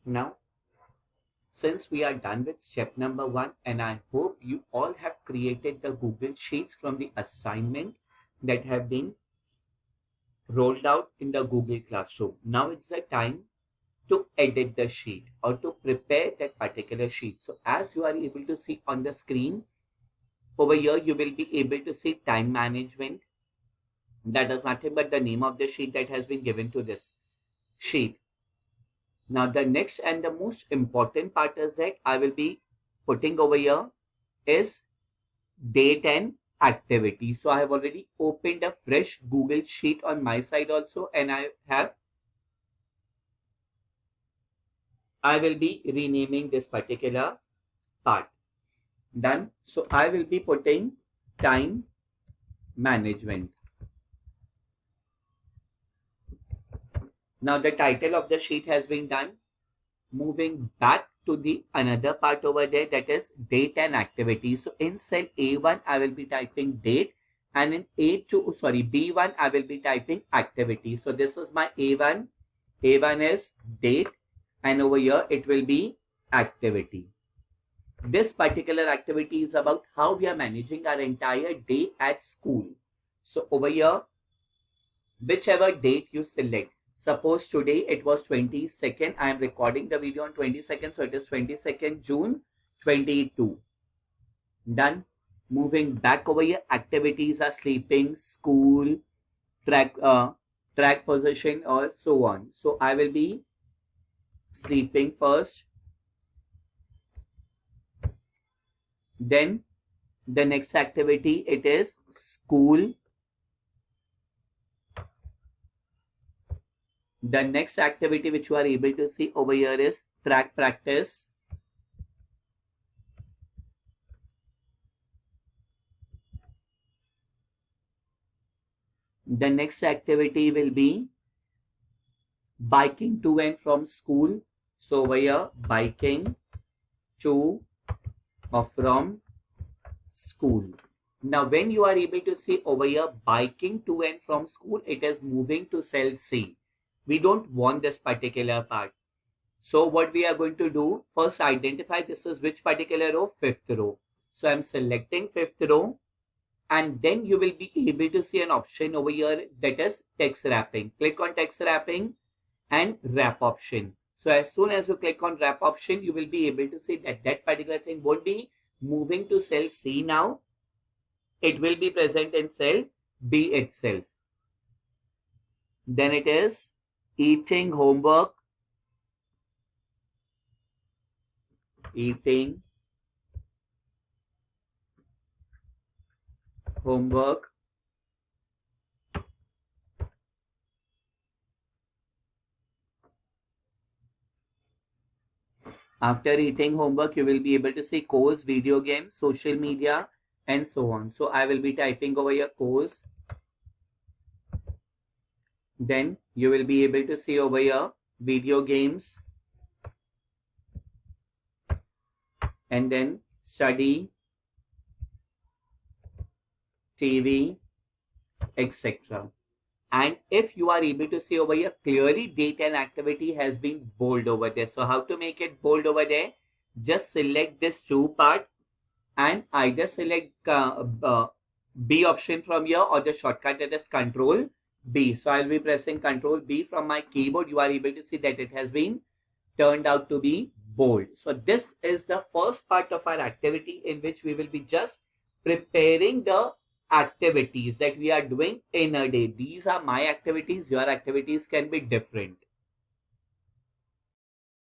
Now, since we are done with step number 1, and I hope you all have created the Google Sheets from the assignment that have been rolled out in the Google Classroom. Now it's the time to edit the sheet or to prepare that particular sheet. So as you are able to see on the screen, over here you will be able to see time management. That is nothing but the name of the sheet that has been given to this sheet. Now the next and the most important part is that I will be putting over here is date and activity. So I have already opened a fresh Google Sheet on my side also, and I will be renaming this particular part. Done. So I will be putting time management. Now the title of the sheet has been done. Moving back to the another part over there, that is date and activity. So in cell A1 I will be typing date, and in B1 I will be typing activity. So this is my A1. A1 is date, and over here it will be activity. This particular activity is about how we are managing our entire day at school. So over here, whichever date you select, suppose today it was 22nd, I am recording the video on 22nd, so it is 22nd June 22. Done. Moving back over here, activities are sleeping, school, track position, or so on. So I will be sleeping first. Then the next activity, it is school. The next activity which you are able to see over here is track practice. The next activity will be biking to and from school. So over here, biking to or from school. Now when you are able to see over here biking to and from school, it is moving to cell C. We don't want this particular part. So what we are going to do, first identify this is which particular row, fifth row. So I'm selecting fifth row, and then you will be able to see an option over here that is text wrapping. Click on text wrapping and wrap option. So as soon as you click on wrap option, you will be able to see that that particular thing would be moving to cell C now. It will be present in cell B itself. Then it is eating homework, eating homework. After eating homework, you will be able to see course, video game, social media, and so on. So I will be typing over here course. Then you will be able to see over here video games, and then study, TV, etc. And if you are able to see over here, clearly date and activity has been bold over there. So how to make it bold over there? Just select this two part and either select B option from here, or the shortcut that is Control B. So I'll be pressing Control B from my keyboard. You are able to see that it has been turned out to be bold. So this is the first part of our activity, in which we will be just preparing the activities that we are doing in a day. These are my activities. Your activities can be different.